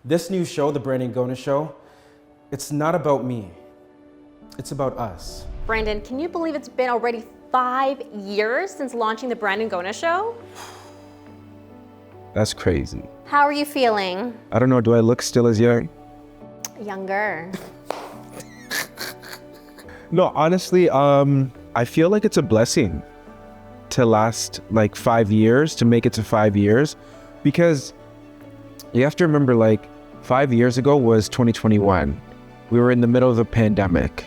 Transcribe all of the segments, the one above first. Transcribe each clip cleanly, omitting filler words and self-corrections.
This new show, the Brandon Gonez Show, it's not about me. It's about us. Brandon, can you believe it's been already 5 years since launching the Brandon Gonez Show? That's crazy. How are you feeling? I don't know, do I look still as young? Younger. No, honestly, I feel like it's a blessing to last like 5 years, to make it to 5 years, because you have to remember, like 5 years ago was 2021. We were in the middle of the pandemic,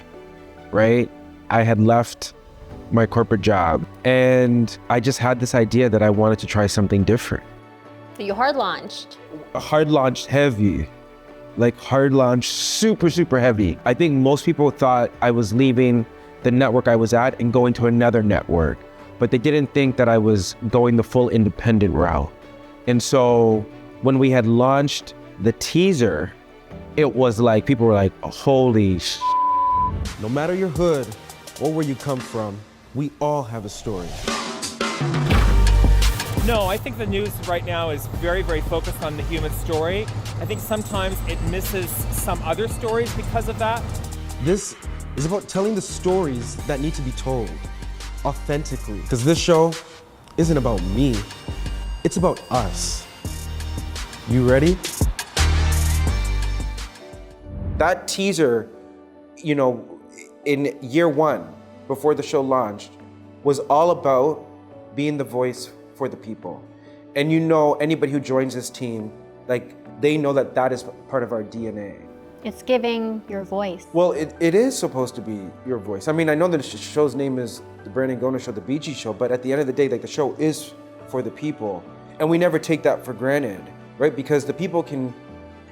right? I had left my corporate job and I just had this idea that I wanted to try something different. You hard launched. Hard launched heavy, like hard launch, super, super heavy. I think most people thought I was leaving the network I was at and going to another network, but they didn't think that I was going the full independent route. And so when we had launched the teaser, it was like, people were like, holy sh**. No matter your hood or where you come from, we all have a story. No, I think the news right now is very, very focused on the human story. I think sometimes it misses some other stories because of that. This is about telling the stories that need to be told authentically. Because this show isn't about me, it's about us. You ready? That teaser, you know, in year one, before the show launched, was all about being the voice for the people. And you know, anybody who joins this team, like, they know that that is part of our DNA. It's giving your voice. Well, it is supposed to be your voice. I mean, I know that the show's name is the Brandon Gonez Show, the BG Show, but at the end of the day, like, the show is for the people. And we never take that for granted, right? Because the people can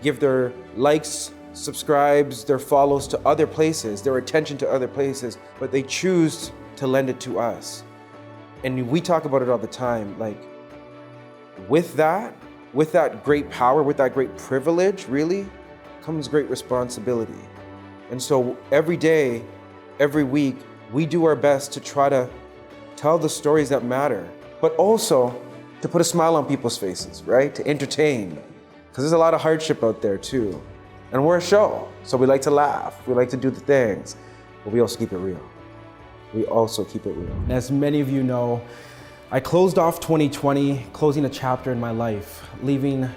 give their likes, subscribes, their follows to other places, their attention to other places, but they choose to lend it to us. And we talk about it all the time, like, with that great power, with that great privilege, really, comes great responsibility. And so every day, every week, we do our best to try to tell the stories that matter, but also to put a smile on people's faces, right? To entertain, because there's a lot of hardship out there too. And we're a show, so we like to laugh, we like to do the things, but we also keep it real. As many of you know, I closed off 2020, closing a chapter in my life, leaving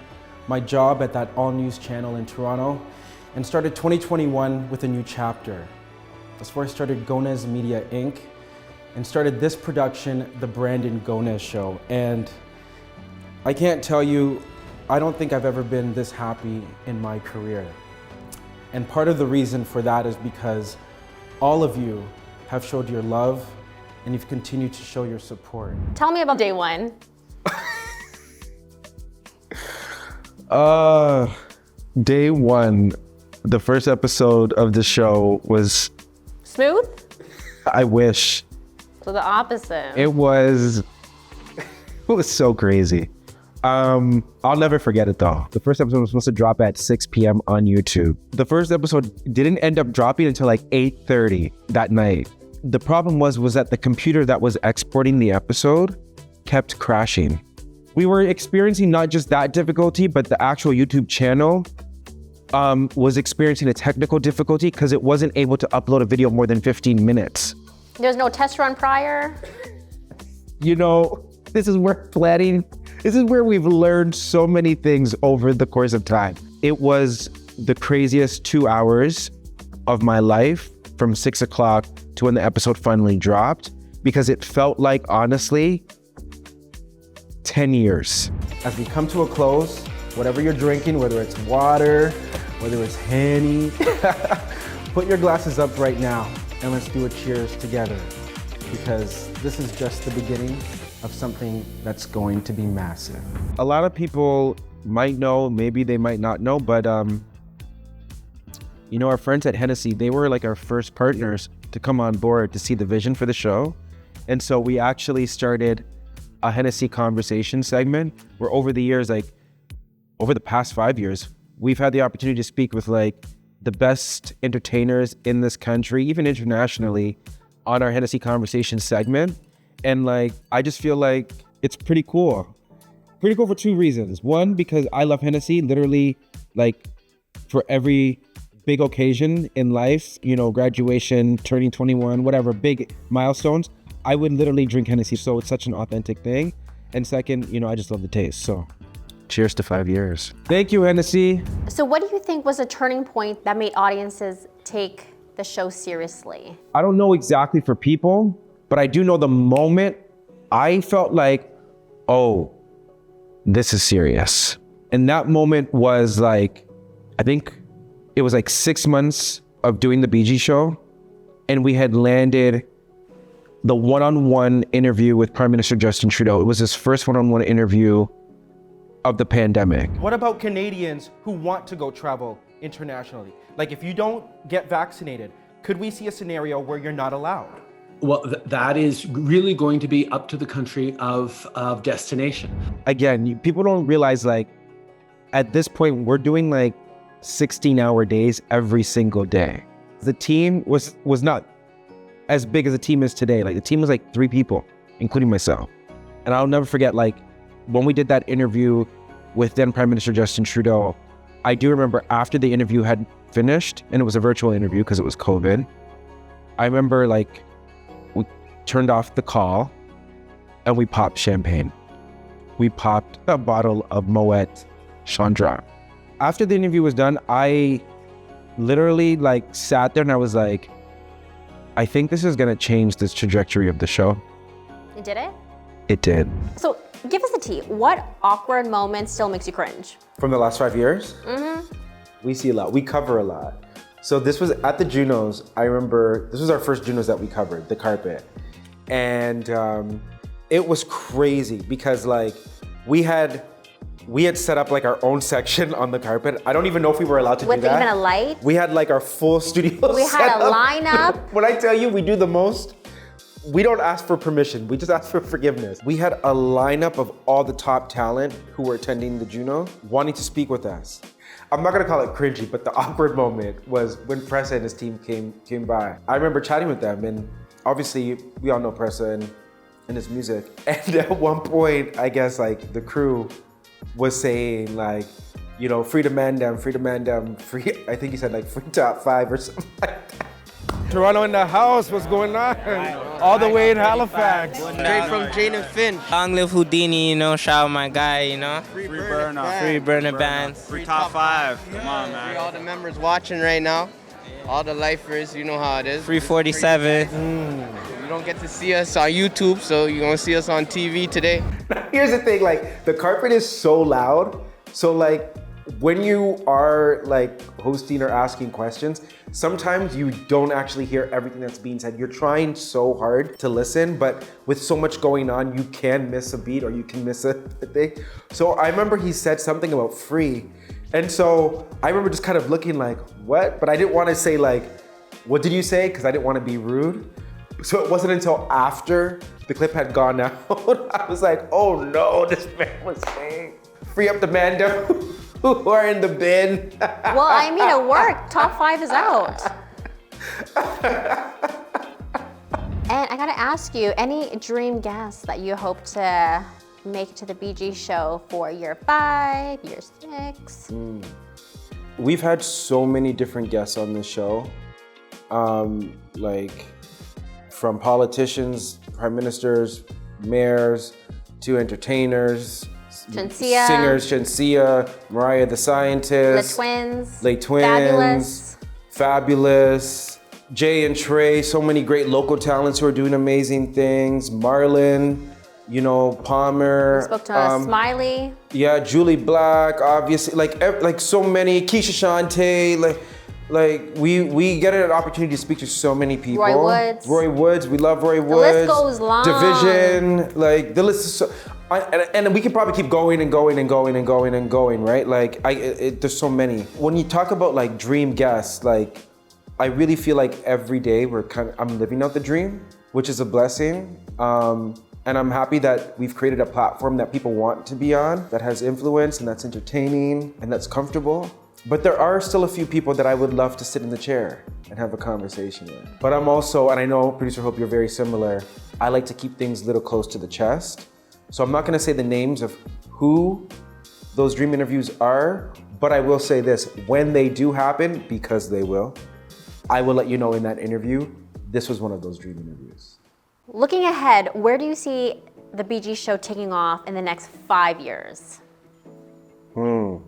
my job at that all-news channel in Toronto, and started 2021 with a new chapter. That's where I started Gonez Media Inc. and started this production, the Brandon Gonez Show. And I can't tell you, I don't think I've ever been this happy in my career. And part of the reason for that is because all of you have showed your love and you've continued to show your support. Tell me about day one. Day one, the first episode of the show was... Smooth? I wish. So the opposite. It was so crazy. I'll never forget it though. The first episode was supposed to drop at 6 p.m. on YouTube. The first episode didn't end up dropping until like 8:30 that night. The problem was that the computer that was exporting the episode kept crashing. We were experiencing not just that difficulty, but the actual YouTube channel was experiencing a technical difficulty because it wasn't able to upload a video more than 15 minutes. There's no test run prior? You know, this is where we've learned so many things over the course of time. It was the craziest 2 hours of my life, from 6 o'clock to when the episode finally dropped, because it felt like, honestly, 10 years. As we come to a close, whatever you're drinking, whether it's water, whether it's Henny, put your glasses up right now and let's do a cheers together, because this is just the beginning of something that's going to be massive. A lot of people might know, maybe they might not know, but you know, our friends at Hennessy, they were like our first partners to come on board to see the vision for the show. And so we actually started a Hennessy conversation segment where over the years, like over the past 5 years, we've had the opportunity to speak with like the best entertainers in this country, even internationally, on our Hennessy conversation segment. And like, I just feel like it's pretty cool. Pretty cool for two reasons. One, because I love Hennessy. Literally, Like for every big occasion in life, you know, graduation, turning 21, whatever, big milestones, I would literally drink Hennessy. So it's such an authentic thing. And second, you know, I just love the taste. So cheers to 5 years. Thank you, Hennessy. So what do you think was a turning point that made audiences take the show seriously? I don't know exactly for people, but I do know the moment I felt like, oh, this is serious. And that moment was like, I think it was like 6 months of doing the BG show. And we had landed the one-on-one interview with Prime Minister Justin Trudeau. It was his first one-on-one interview of the pandemic. What about Canadians who want to go travel internationally? Like if you don't get vaccinated, could we see a scenario where you're not allowed? Well, that is really going to be up to the country of destination. Again, people don't realize, like, at this point, we're doing like 16-hour days every single day. The team was not as big as the team is today. Like the team was like 3 people, including myself. And I'll never forget, like, when we did that interview with then Prime Minister Justin Trudeau, I do remember after the interview had finished, and it was a virtual interview because it was COVID, I remember like we turned off the call and we popped champagne. We popped a bottle of Moet Chandra. After the interview was done, I literally like sat there and I was like, I think this is gonna change this trajectory of the show. You did it? It did. So give us the tea. What awkward moment still makes you cringe? From the last 5 years? We see a lot, we cover a lot. So this was at the Junos. I remember, this was our first Junos that we covered, the carpet. And it was crazy because like we had set up like our own section on the carpet. I don't even know if we were allowed to do that. With even a light? We had like our full studio We had a lineup. When I tell you we do the most, we don't ask for permission, we just ask for forgiveness. We had a lineup of all the top talent who were attending the Juno wanting to speak with us. I'm not gonna call it cringy, but the awkward moment was when Pressa and his team came by. I remember chatting with them, and obviously we all know Pressa and his music. And at one point, I guess like the crew was saying like, you know, free the Mandem, free, I think he said like free top 5 or something like that. Toronto in the house, what's going on? All the way in Halifax. Straight from Jane and Finn. Long live Houdini, you know, shout out my guy, you know. Free burner. Free burner bands. Free top 5. Come on, man. Free all the members watching right now. All the lifers, you know how it is. Free 47. You don't get to see us on YouTube, so you're gonna see us on TV today. Here's the thing, like the carpet is so loud. So like when you are like hosting or asking questions, sometimes you don't actually hear everything that's being said. You're trying so hard to listen, but with so much going on, you can miss a beat or you can miss a thing. So I remember he said something about free. And so I remember just kind of looking like, what? But I didn't want to say like, what did you say? Because I didn't want to be rude. So it wasn't until after the clip had gone out, I was like, oh no, this man was saying, free up the Mandem who are in the bin. Well, I mean, it worked. Top 5 is out. And I gotta ask you, any dream guests that you hope to make to the BG show for year 5, year 6? We've had so many different guests on this show. Like from politicians, prime ministers, mayors, to entertainers, Shensia. singers, Shensia, Mariah the Scientist, Les Twins, Fabulous, Jay and Trey, so many great local talents who are doing amazing things. Marlon, you know, Palmer. We spoke to Smiley. Yeah, Julie Black, obviously, like so many, Keisha Shante, like we get an opportunity to speak to so many people. Roy Woods, we love Roy Woods. The list goes long. Division, like the list is so, and we could probably keep going and going and going and going and going, right? Like there's so many. When you talk about like dream guests, like I really feel like every day I'm living out the dream, which is a blessing. And I'm happy that we've created a platform that people want to be on, that has influence and that's entertaining and that's comfortable. But there are still a few people that I would love to sit in the chair and have a conversation with. But I'm also, and I know, Producer Hope, you're very similar, I like to keep things a little close to the chest. So I'm not gonna say the names of who those dream interviews are, But I will say this, when they do happen, because they will, I will let you know in that interview, this was one of those dream interviews. Looking ahead, where do you see the BG Show taking off in the next 5 years? Well,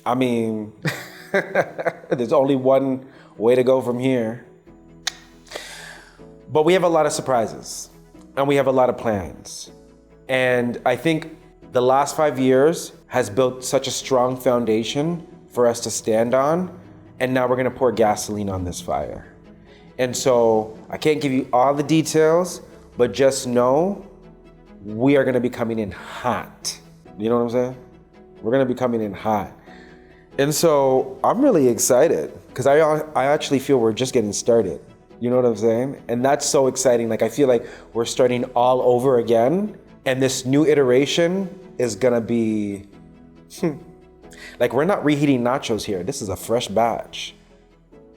I mean, there's only one way to go from here. But we have a lot of surprises and we have a lot of plans. And I think the last 5 years has built such a strong foundation for us to stand on. And now we're gonna pour gasoline on this fire. And so I can't give you all the details, but just know we are gonna be coming in hot. You know what I'm saying? We're gonna be coming in hot. And so I'm really excited because I actually feel we're just getting started. You know what I'm saying? And that's so exciting. Like I feel like we're starting all over again. And this new iteration is gonna be, like we're not reheating nachos here. This is a fresh batch.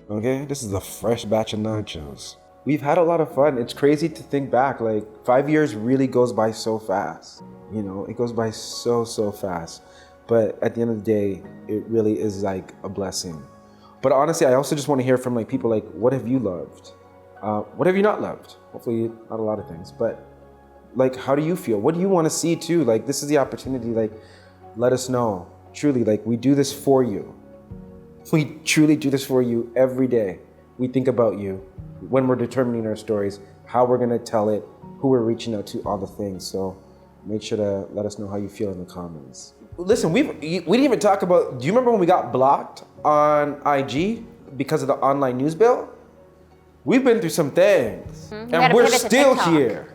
Okay, this is a fresh batch of nachos. We've had a lot of fun. It's crazy to think back, like 5 years really goes by so fast. You know, it goes by so fast. But at the end of the day, it really is like a blessing. But honestly, I also just want to hear from like people like, what have you loved? What have you not loved? Hopefully not a lot of things, but like, how do you feel? What do you want to see too? Like, this is the opportunity, like, let us know. Truly, like, we do this for you. We truly do this for you every day. We think about you when we're determining our stories, how we're gonna tell it, who we're reaching out to, all the things. So make sure to let us know how you feel in the comments. Listen, we didn't even talk about, do you remember when we got blocked on IG because of the online news bill? We've been through some things, and we're still here.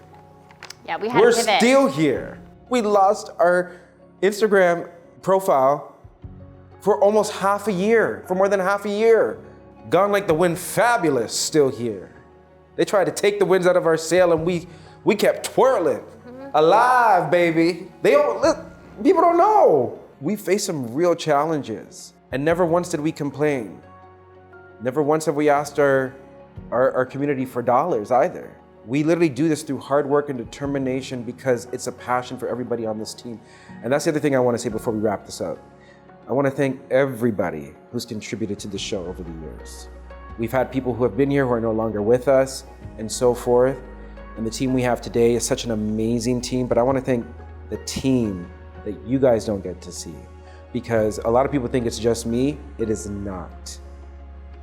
Yeah, we had We're to pivot. still here. We lost our Instagram profile for almost half a year, for more than half a year. Gone like the wind, fabulous, still here. They tried to take the winds out of our sail and we kept twirling. Alive, baby. People don't know. We faced some real challenges and never once did we complain. Never once have we asked our community for dollars either. We literally do this through hard work and determination because it's a passion for everybody on this team. And that's the other thing I want to say before we wrap this up. I want to thank everybody who's contributed to the show over the years. We've had people who have been here who are no longer with us and so forth. And the team we have today is such an amazing team, but I want to thank the team that you guys don't get to see because a lot of people think it's just me. It is not.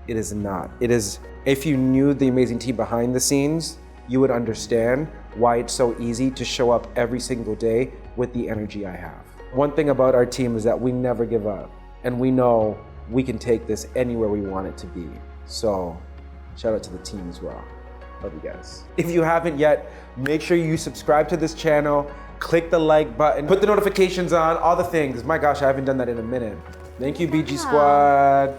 It is not. It is, if you knew the amazing team behind the scenes, you would understand why it's so easy to show up every single day with the energy I have. One thing about our team is that we never give up and we know we can take this anywhere we want it to be. So shout out to the team as well. Love you guys. If you haven't yet, make sure you subscribe to this channel, click the like button, put the notifications on, all the things. My gosh, I haven't done that in a minute. Thank you, BG Squad.